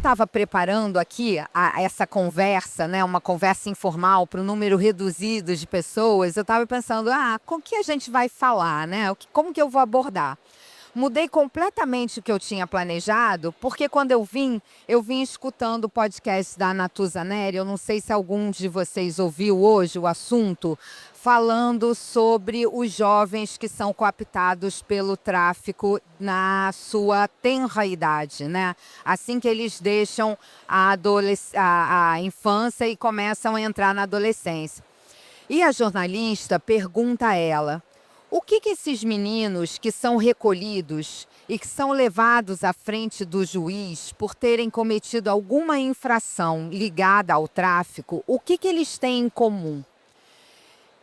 estava preparando aqui essa conversa, né, uma conversa informal para um número reduzido de pessoas, eu estava pensando, com o que a gente vai falar, né? Como que eu vou abordar? Mudei completamente o que eu tinha planejado, porque quando eu vim escutando o podcast da Natuza Neri. Eu não sei se algum de vocês ouviu hoje o assunto, falando sobre os jovens que são cooptados pelo tráfico na sua tenra idade, né? Assim que eles deixam a infância e começam a entrar na adolescência. E a jornalista pergunta a ela: o que esses meninos que são recolhidos e que são levados à frente do juiz por terem cometido alguma infração ligada ao tráfico, o que eles têm em comum?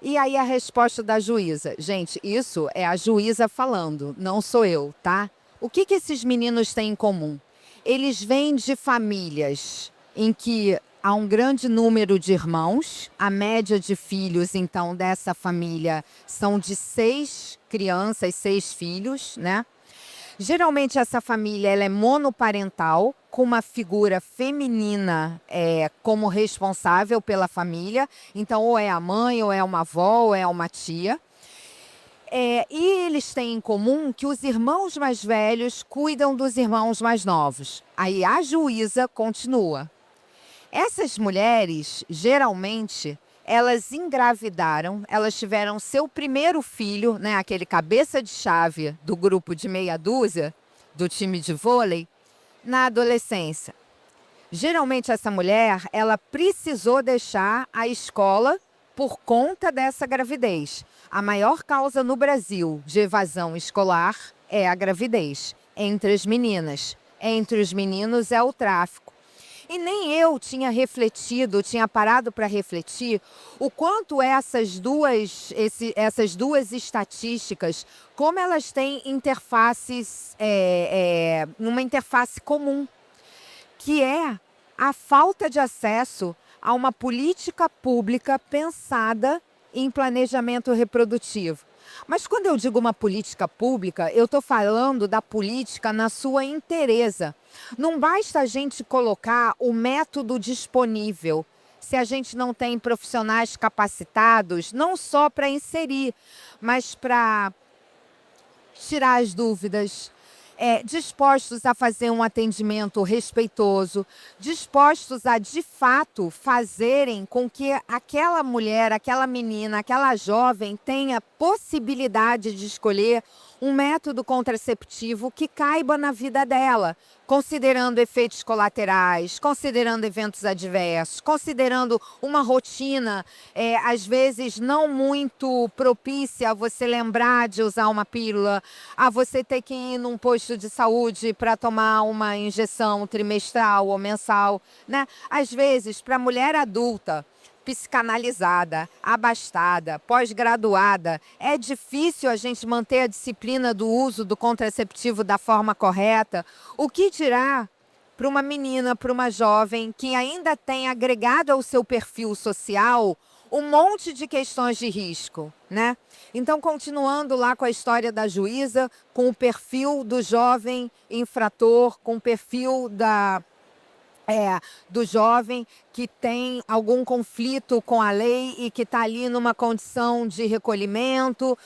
E aí a resposta da juíza: gente, isso é a juíza falando, não sou eu, tá? O que esses meninos têm em comum? Eles vêm de famílias em que há um grande número de irmãos. A média de filhos, então, dessa família são de 6 crianças, 6 filhos, né? Geralmente essa família ela é monoparental, com uma figura feminina como responsável pela família. Então, ou é a mãe, ou é uma avó, ou é uma tia. E eles têm em comum que os irmãos mais velhos cuidam dos irmãos mais novos. Aí a juíza continua. Essas mulheres, geralmente, elas engravidaram, elas tiveram seu primeiro filho, né, aquele cabeça de chave do grupo de meia dúzia, do time de vôlei, na adolescência. Geralmente essa mulher, ela precisou deixar a escola por conta dessa gravidez. A maior causa no Brasil de evasão escolar é a gravidez, entre as meninas. Entre os meninos é o tráfico. E nem eu tinha refletido, tinha parado para refletir o quanto essas duas estatísticas, como elas têm interfaces, numa interface comum, que é a falta de acesso a uma política pública pensada em planejamento reprodutivo. Mas quando eu digo uma política pública, eu estou falando da política na sua inteireza. Não basta a gente colocar o método disponível se a gente não tem profissionais capacitados, não só para inserir, mas para tirar as dúvidas, dispostos a fazer um atendimento respeitoso, dispostos a, de fato, fazerem com que aquela mulher, aquela menina, aquela jovem tenha possibilidade de escolher um método contraceptivo que caiba na vida dela, considerando efeitos colaterais, considerando eventos adversos, considerando uma rotina, às vezes, não muito propícia a você lembrar de usar uma pílula, a você ter que ir num posto de saúde para tomar uma injeção trimestral ou mensal, né? Às vezes, para a mulher adulta, psicanalizada, abastada, pós-graduada, é difícil a gente manter a disciplina do uso do contraceptivo da forma correta. O que dirá para uma menina, para uma jovem que ainda tem agregado ao seu perfil social um monte de questões de risco, né? Então, continuando lá com a história da juíza, com o perfil do jovem infrator, com o perfil do jovem que tem algum conflito com a lei e que está ali numa condição de recolhimento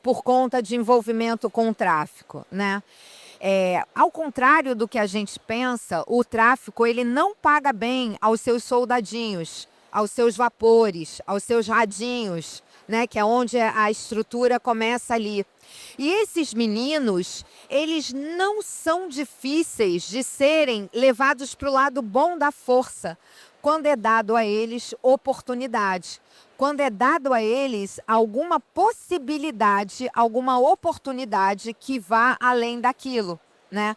por conta de envolvimento com o tráfico, né? Ao contrário do que a gente pensa, o tráfico ele não paga bem aos seus soldadinhos, aos seus vapores, aos seus radinhos, né, que é onde a estrutura começa ali. E esses meninos, eles não são difíceis de serem levados para o lado bom da força, quando é dado a eles oportunidade, quando é dado a eles alguma possibilidade, alguma oportunidade que vá além daquilo, né?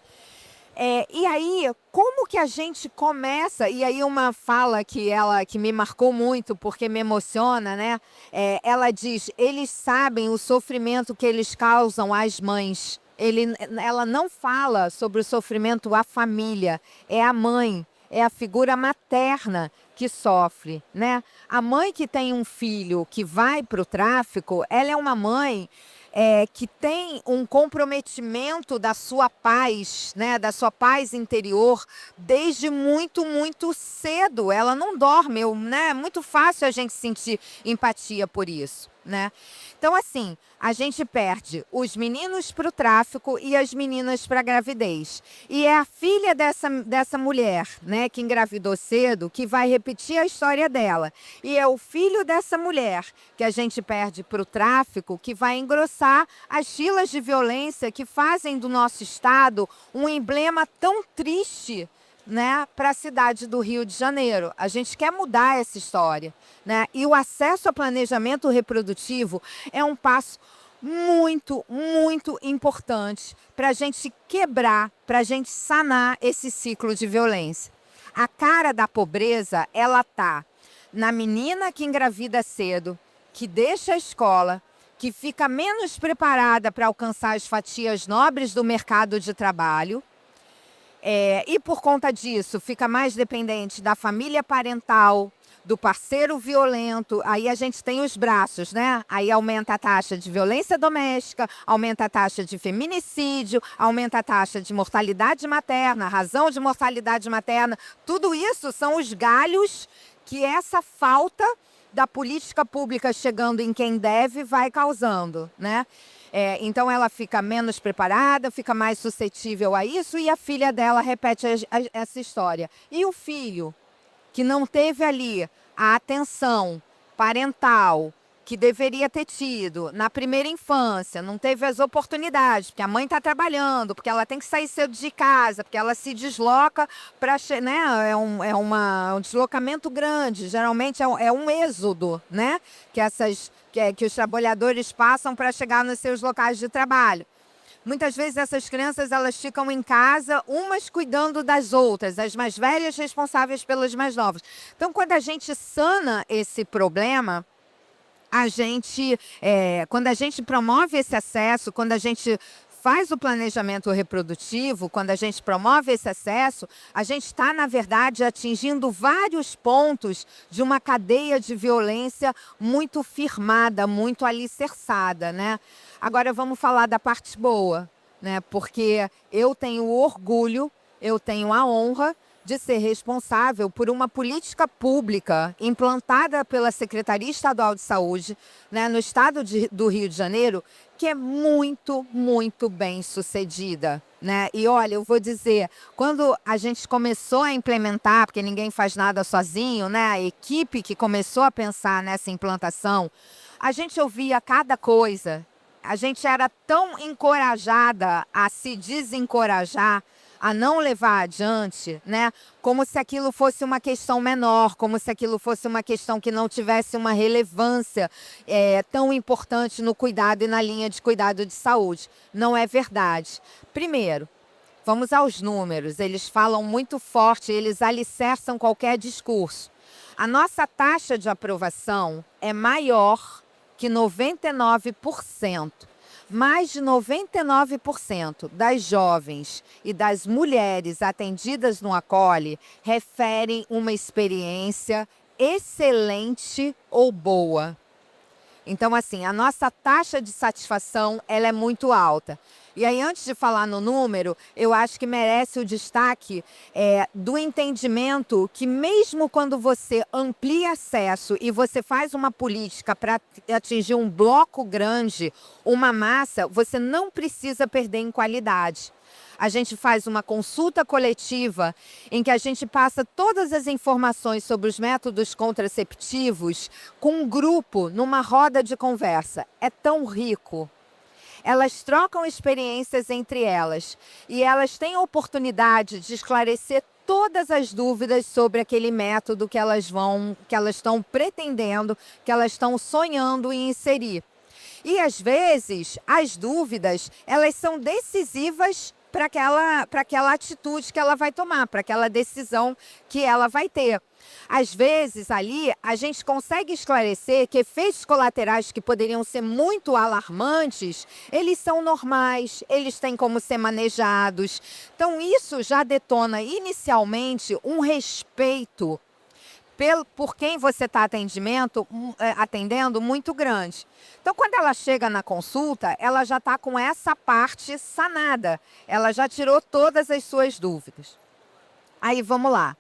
E aí, como que a gente começa? E aí uma fala que me marcou muito, porque me emociona, né? Ela diz, eles sabem o sofrimento que eles causam às mães. Ela não fala sobre o sofrimento à família, é a mãe, é a figura materna que sofre, né? A mãe que tem um filho que vai para o tráfico, ela é uma mãe que tem um comprometimento da sua paz, né, da sua paz interior, desde muito, muito cedo. Ela não dorme, né? É muito fácil a gente sentir empatia por isso, né? Então, assim, a gente perde os meninos para o tráfico e as meninas para a gravidez. E é a filha dessa mulher, né, que engravidou cedo, que vai repetir a história dela. E é o filho dessa mulher que a gente perde para o tráfico, que vai engrossar as filas de violência que fazem do nosso estado um emblema tão triste, né, para a cidade do Rio de Janeiro. A gente quer mudar essa história, né? E o acesso ao planejamento reprodutivo é um passo muito, muito importante para a gente quebrar, para a gente sanar esse ciclo de violência. A cara da pobreza, ela tá na menina que engravida cedo, que deixa a escola, que fica menos preparada para alcançar as fatias nobres do mercado de trabalho, e por conta disso fica mais dependente da família parental, do parceiro violento. Aí a gente tem os braços, né? Aí aumenta a taxa de violência doméstica, aumenta a taxa de feminicídio, aumenta a taxa de mortalidade materna, razão de mortalidade materna. Tudo isso são os galhos que essa falta da política pública chegando em quem deve vai causando, né? Então ela fica menos preparada, fica mais suscetível a isso, e a filha dela repete essa história. E o filho, que não teve ali a atenção parental que deveria ter tido na primeira infância, não teve as oportunidades, porque a mãe está trabalhando, porque ela tem que sair cedo de casa, porque ela se desloca para, né, um deslocamento grande, geralmente é um êxodo, né, que os trabalhadores passam para chegar nos seus locais de trabalho. Muitas vezes essas crianças elas ficam em casa, umas cuidando das outras, as mais velhas responsáveis pelas mais novas. Então, quando a gente sana esse problema, quando a gente promove esse acesso, quando a gente faz o planejamento reprodutivo, quando a gente promove esse acesso, a gente está, na verdade, atingindo vários pontos de uma cadeia de violência muito firmada, muito alicerçada, né? Agora vamos falar da parte boa, né? Porque eu tenho o orgulho, eu tenho a honra de ser responsável por uma política pública implantada pela Secretaria Estadual de Saúde, né, no estado do Rio de Janeiro, que é muito, muito bem sucedida, né? E olha, eu vou dizer, quando a gente começou a implementar, porque ninguém faz nada sozinho, né? A equipe que começou a pensar nessa implantação, a gente ouvia cada coisa. A gente era tão encorajada a se desencorajar, a não levar adiante, né? Como se aquilo fosse uma questão menor, como se aquilo fosse uma questão que não tivesse uma relevância tão importante no cuidado e na linha de cuidado de saúde. Não é verdade. Primeiro, vamos aos números. Eles falam muito forte, eles alicerçam qualquer discurso. A nossa taxa de aprovação é maior que 99%. Mais de 99% das jovens e das mulheres atendidas no Acolhe referem uma experiência excelente ou boa. Então, assim, a nossa taxa de satisfação ela é muito alta. E aí, antes de falar no número, eu acho que merece o destaque do entendimento que mesmo quando você amplia acesso e você faz uma política para atingir um bloco grande, uma massa, você não precisa perder em qualidade. A gente faz uma consulta coletiva em que a gente passa todas as informações sobre os métodos contraceptivos com um grupo, numa roda de conversa. É tão rico. Elas trocam experiências entre elas e elas têm a oportunidade de esclarecer todas as dúvidas sobre aquele método que elas estão pretendendo, que elas estão sonhando em inserir. E às vezes as dúvidas, elas são decisivas para aquela atitude que ela vai tomar, para aquela decisão que ela vai ter. Às vezes, ali, a gente consegue esclarecer que efeitos colaterais que poderiam ser muito alarmantes, eles são normais, eles têm como ser manejados. Então, isso já detona inicialmente um respeito por quem você está atendendo muito grande. Então, quando ela chega na consulta, ela já está com essa parte sanada. Ela já tirou todas as suas dúvidas. Aí, vamos lá.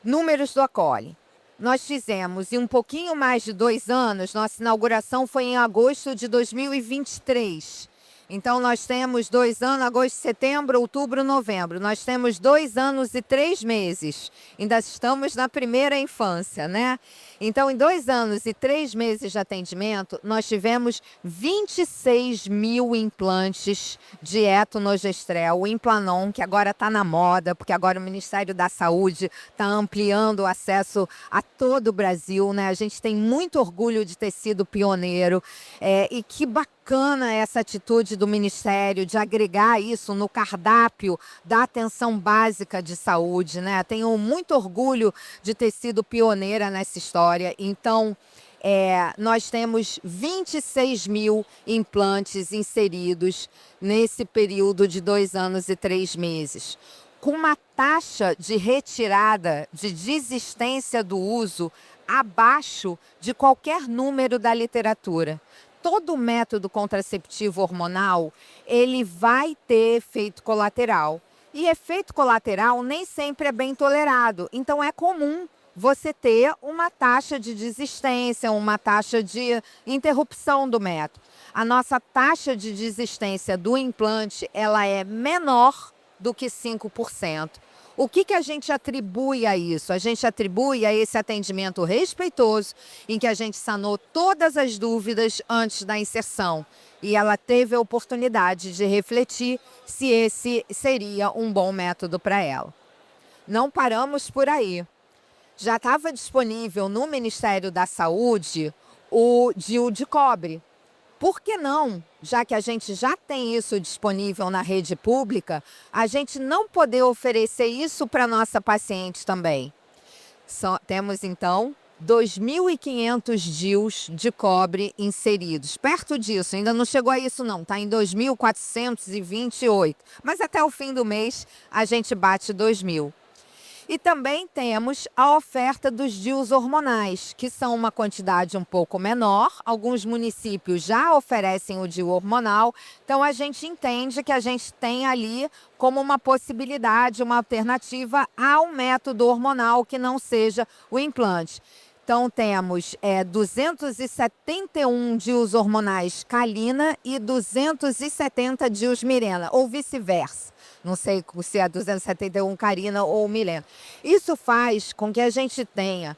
Números do Acolhe. Nós fizemos, em um pouquinho mais de 2 anos, nossa inauguração foi em agosto de 2023. Então, nós temos 2 anos, agosto, setembro, outubro, novembro. Nós temos 2 anos e 3 meses. Ainda estamos na primeira infância, né? Então, em 2 anos e 3 meses de atendimento, nós tivemos 26 mil implantes de etonogestrel, o Implanon, que agora está na moda, porque agora o Ministério da Saúde está ampliando o acesso a todo o Brasil, né? A gente tem muito orgulho de ter sido pioneiro, e que bacana essa atitude do Ministério de agregar isso no cardápio da atenção básica de saúde, né? Tenho muito orgulho de ter sido pioneira nessa história. Então, nós temos 26 mil implantes inseridos nesse período de 2 anos e 3 meses, com uma taxa de retirada, de desistência do uso, abaixo de qualquer número da literatura. Todo método contraceptivo hormonal, ele vai ter efeito colateral. E efeito colateral nem sempre é bem tolerado. Então, é comum você ter uma taxa de desistência, uma taxa de interrupção do método. A nossa taxa de desistência do implante, ela é menor do que 5%. O que a gente atribui a isso? A gente atribui a esse atendimento respeitoso, em que a gente sanou todas as dúvidas antes da inserção. E ela teve a oportunidade de refletir se esse seria um bom método para ela. Não paramos por aí. Já estava disponível no Ministério da Saúde o DIU de cobre. Por que não, já que a gente já tem isso disponível na rede pública, a gente não poder oferecer isso para nossa paciente também? Temos, então, 2.500 DIUs de cobre inseridos. Perto disso, ainda não chegou a isso não, está em 2.428. Mas até o fim do mês a gente bate 2.000. E também temos a oferta dos DIUs hormonais, que são uma quantidade um pouco menor. Alguns municípios já oferecem o DIU hormonal, então a gente entende que a gente tem ali como uma possibilidade, uma alternativa ao método hormonal que não seja o implante. Então, temos 271 DIUs hormonais Kalina e 270 DIUs Mirena, ou vice-versa. Não sei se é 271 Karina ou Milena. Isso faz com que a gente tenha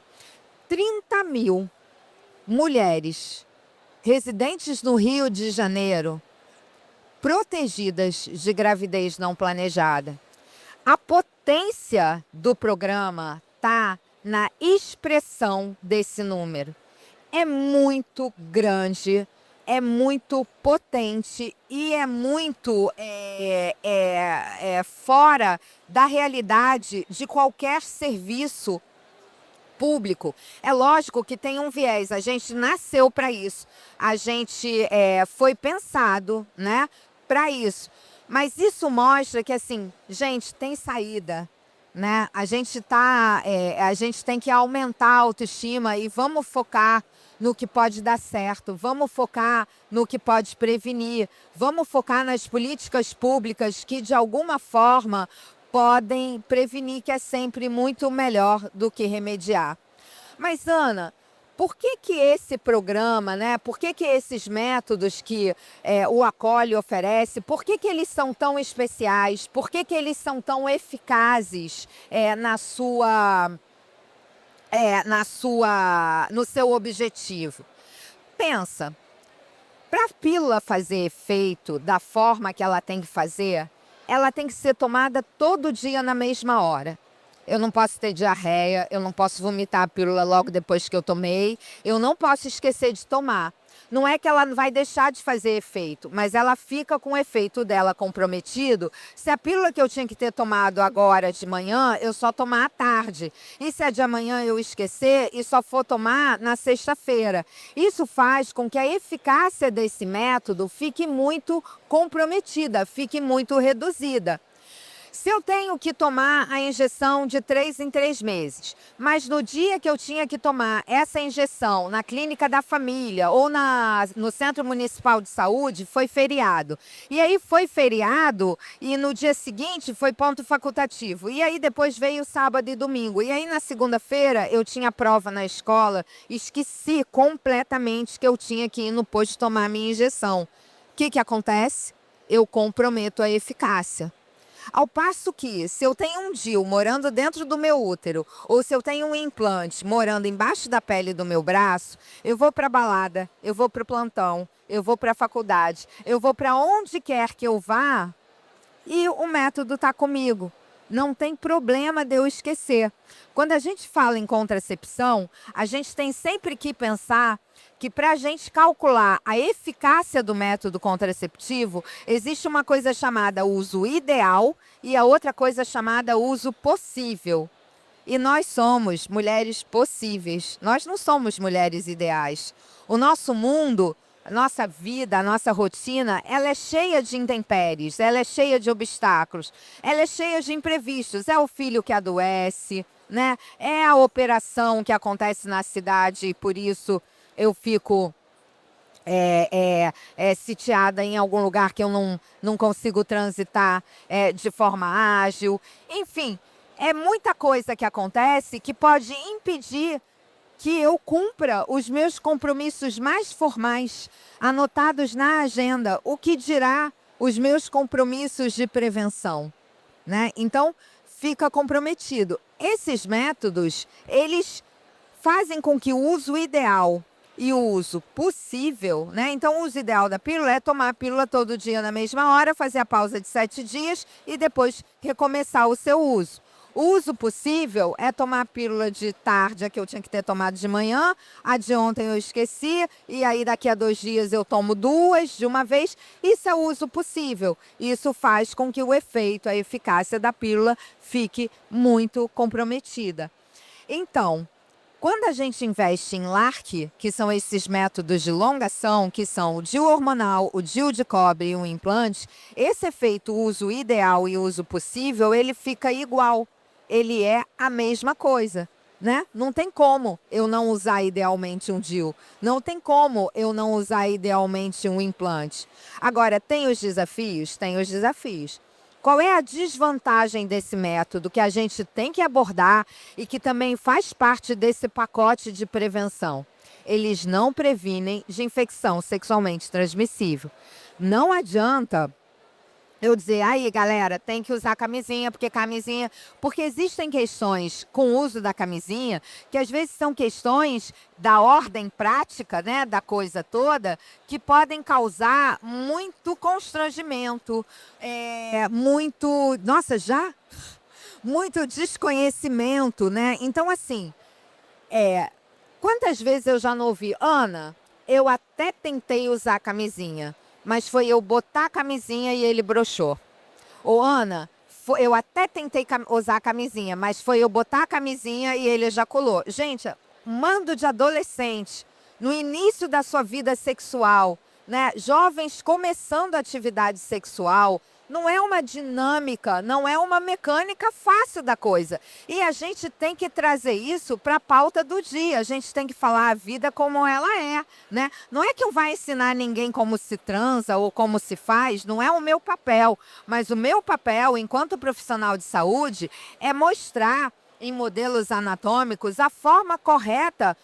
30 mil mulheres residentes no Rio de Janeiro protegidas de gravidez não planejada. A potência do programa está na expressão desse número. É muito grande, é muito potente e é muito fora da realidade de qualquer serviço público. É lógico que tem um viés, a gente nasceu para isso, a gente foi pensado, né, para isso. Mas isso mostra que, assim, gente, tem saída. Né? A gente tem que aumentar a autoestima e vamos focar no que pode dar certo, vamos focar no que pode prevenir, vamos focar nas políticas públicas que de alguma forma podem prevenir, que é sempre muito melhor do que remediar. Mas, Ana, por que esse programa, né? Por que esses métodos que o Acolhe oferece, por que eles são tão especiais? Por que eles são tão eficazes no seu objetivo? Pensa, para a pílula fazer efeito da forma que ela tem que fazer, ela tem que ser tomada todo dia na mesma hora. Eu não posso ter diarreia, eu não posso vomitar a pílula logo depois que eu tomei, eu não posso esquecer de tomar. Não é que ela vai deixar de fazer efeito, mas ela fica com o efeito dela comprometido se a pílula que eu tinha que ter tomado agora de manhã, eu só tomar à tarde. E se a de amanhã eu esquecer e só for tomar na sexta-feira. Isso faz com que a eficácia desse método fique muito comprometida, fique muito reduzida. Se eu tenho que tomar a injeção de 3 em 3 meses, mas no dia que eu tinha que tomar essa injeção na clínica da família ou no Centro Municipal de Saúde, foi feriado. E aí foi feriado e no dia seguinte foi ponto facultativo. E aí depois veio sábado e domingo. E aí na segunda-feira eu tinha prova na escola, esqueci completamente que eu tinha que ir no posto tomar a minha injeção. O que acontece? Eu comprometo a eficácia. Ao passo que, se eu tenho um DIU morando dentro do meu útero, ou se eu tenho um implante morando embaixo da pele do meu braço, eu vou para a balada, eu vou para o plantão, eu vou para a faculdade, eu vou para onde quer que eu vá e o método está comigo. Não tem problema de eu esquecer. Quando a gente fala em contracepção, a gente tem sempre que pensar que para a gente calcular a eficácia do método contraceptivo, existe uma coisa chamada uso ideal e a outra coisa chamada uso possível. E nós somos mulheres possíveis, nós não somos mulheres ideais. O nosso mundo, a nossa vida, a nossa rotina, ela é cheia de intempéries, ela é cheia de obstáculos, ela é cheia de imprevistos. É o filho que adoece, né? É a operação que acontece na cidade e por isso eu fico sitiada em algum lugar que eu não consigo transitar de forma ágil. Enfim, é muita coisa que acontece que pode impedir que eu cumpra os meus compromissos mais formais, anotados na agenda, o que dirá os meus compromissos de prevenção, né? Então, fica comprometido. Esses métodos, eles fazem com que o uso ideal e o uso possível, né? Então, o uso ideal da pílula é tomar a pílula todo dia na mesma hora, fazer a pausa de 7 dias e depois recomeçar o seu uso. O uso possível é tomar a pílula de tarde, a que eu tinha que ter tomado de manhã, a de ontem eu esqueci, e aí daqui a 2 dias eu tomo 2 de uma vez. Isso é o uso possível. Isso faz com que o efeito, a eficácia da pílula fique muito comprometida. Então, quando a gente investe em LARC, que são esses métodos de longação, que são o DIU hormonal, o DIU de cobre e o implante, esse efeito uso ideal e uso possível, ele fica igual. Ele é a mesma coisa, né? Não tem como eu não usar idealmente um DIU. Não tem como eu não usar idealmente um implante. Agora, tem os desafios? Tem os desafios. Qual é a desvantagem desse método que a gente tem que abordar e que também faz parte desse pacote de prevenção? Eles não previnem de infecção sexualmente transmissível. Não adianta eu dizer, aí galera, tem que usar camisinha, porque existem questões com o uso da camisinha, que às vezes são questões da ordem prática, né, da coisa toda, que podem causar muito constrangimento, muito desconhecimento, né? Então, assim, quantas vezes eu já não ouvi, Ana, eu até tentei usar camisinha, mas foi eu botar a camisinha e ele broxou. Ou, Ana, eu até tentei usar a camisinha, mas foi eu botar a camisinha e ele ejaculou. Gente, um mando de adolescentes no início da sua vida sexual, né? Jovens começando a atividade sexual, não é uma dinâmica, não é uma mecânica fácil da coisa. E a gente tem que trazer isso para a pauta do dia. A gente tem que falar a vida como ela é, né? Não é que eu vá ensinar ninguém como se transa ou como se faz, não é o meu papel. Mas o meu papel, enquanto profissional de saúde, é mostrar em modelos anatômicos a forma correta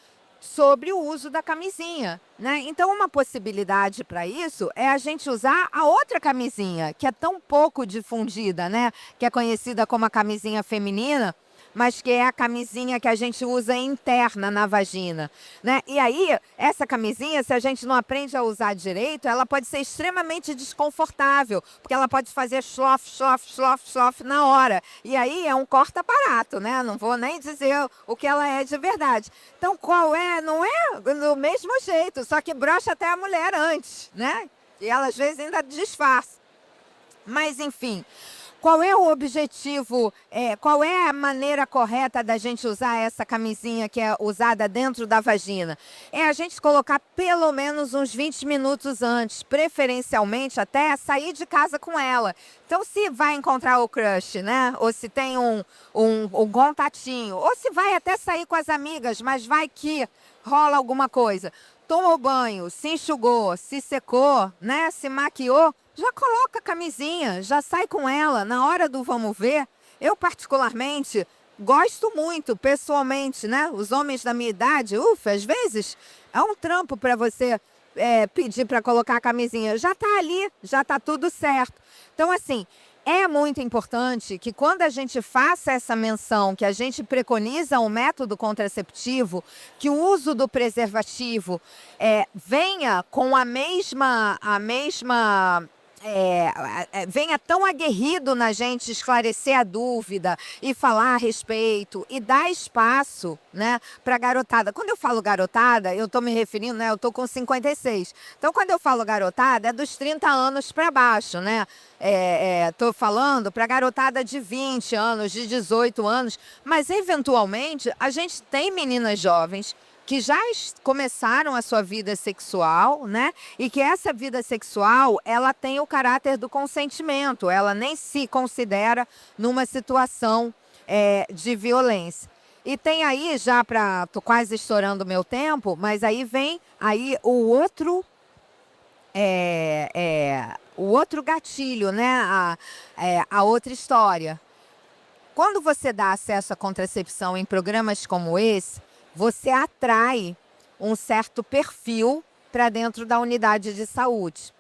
sobre o uso da camisinha, né? Então, uma possibilidade para isso é a gente usar a outra camisinha, que é tão pouco difundida, né? Que é conhecida como a camisinha feminina, mas que é a camisinha que a gente usa interna na vagina, né? E aí, essa camisinha, se a gente não aprende a usar direito, ela pode ser extremamente desconfortável, porque ela pode fazer schloff, schloff, schloff, schloff na hora. E aí é um corta-barato, né? Não vou nem dizer o que ela é de verdade. Então, qual é? Não é do mesmo jeito, só que brocha até a mulher antes, né? E ela às vezes ainda disfarça. Mas, enfim, Qual é o objetivo, qual é a maneira correta da gente usar essa camisinha que é usada dentro da vagina? É a gente colocar pelo menos uns 20 minutos antes, preferencialmente até sair de casa com ela. Então, se vai encontrar o crush, né? Ou se tem um contatinho, ou se vai até sair com as amigas, mas vai que rola alguma coisa. Tomou banho, se enxugou, se secou, né? Se maquiou, já coloca a camisinha, já sai com ela na hora do vamos ver. Eu, particularmente, gosto muito, pessoalmente, né? Os homens da minha idade, ufa, às vezes é um trampo para você pedir para colocar a camisinha. Já está ali, já está tudo certo. Então, assim, é muito importante que quando a gente faça essa menção, que a gente preconiza um método contraceptivo, que o uso do preservativo venha com venha tão aguerrido na gente esclarecer a dúvida e falar a respeito e dar espaço, né, para garotada. Quando eu falo garotada, eu estou me referindo, né, eu estou com 56. Então, quando eu falo garotada, é dos 30 anos para baixo, né? Estou falando para garotada de 20 anos, de 18 anos, mas eventualmente a gente tem meninas jovens que já começaram a sua vida sexual, né? E que essa vida sexual, ela tem o caráter do consentimento, ela nem se considera numa situação de violência. E tem aí, já para... Estou quase estourando o meu tempo, mas aí vem aí o outro gatilho, né? A outra história. Quando você dá acesso à contracepção em programas como esse, você atrai um certo perfil para dentro da unidade de saúde.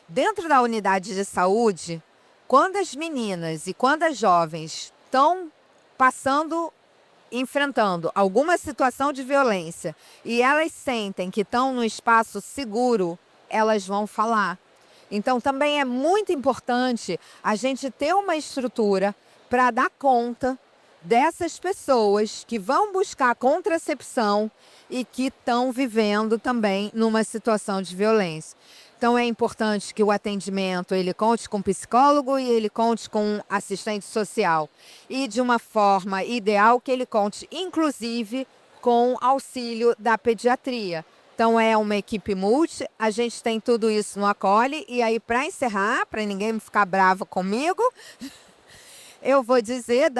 Dentro da unidade de saúde, quando as meninas e quando as jovens estão enfrentando alguma situação de violência e elas sentem que estão num espaço seguro, elas vão falar. Então, também é muito importante a gente ter uma estrutura para dar conta dessas pessoas que vão buscar contracepção e que estão vivendo também numa situação de violência. Então, é importante que o atendimento ele conte com psicólogo e ele conte com assistente social. E de uma forma ideal que ele conte, inclusive, com auxílio da pediatria. Então, é uma equipe multi, a gente tem tudo isso no Acolhe. E aí, para encerrar, para ninguém ficar bravo comigo, eu vou dizer,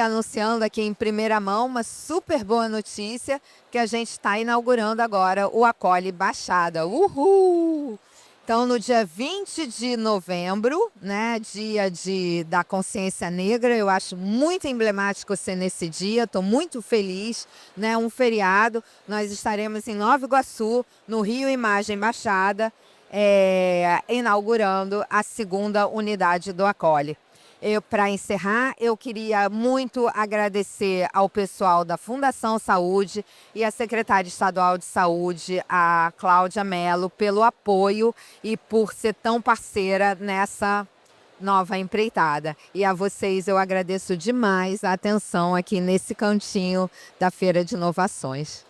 anunciando aqui em primeira mão, uma super boa notícia, que a gente está inaugurando agora o Acolhe Baixada. Uhul! Então, no dia 20 de novembro, né, dia da consciência negra, eu acho muito emblemático ser nesse dia, estou muito feliz, né, um feriado. Nós estaremos em Nova Iguaçu, no Rio Imagem Baixada, inaugurando a segunda unidade do Acolhe. Para encerrar, eu queria muito agradecer ao pessoal da Fundação Saúde e à secretária estadual de saúde, a Cláudia Mello, pelo apoio e por ser tão parceira nessa nova empreitada. E a vocês eu agradeço demais a atenção aqui nesse cantinho da Feira de Inovações.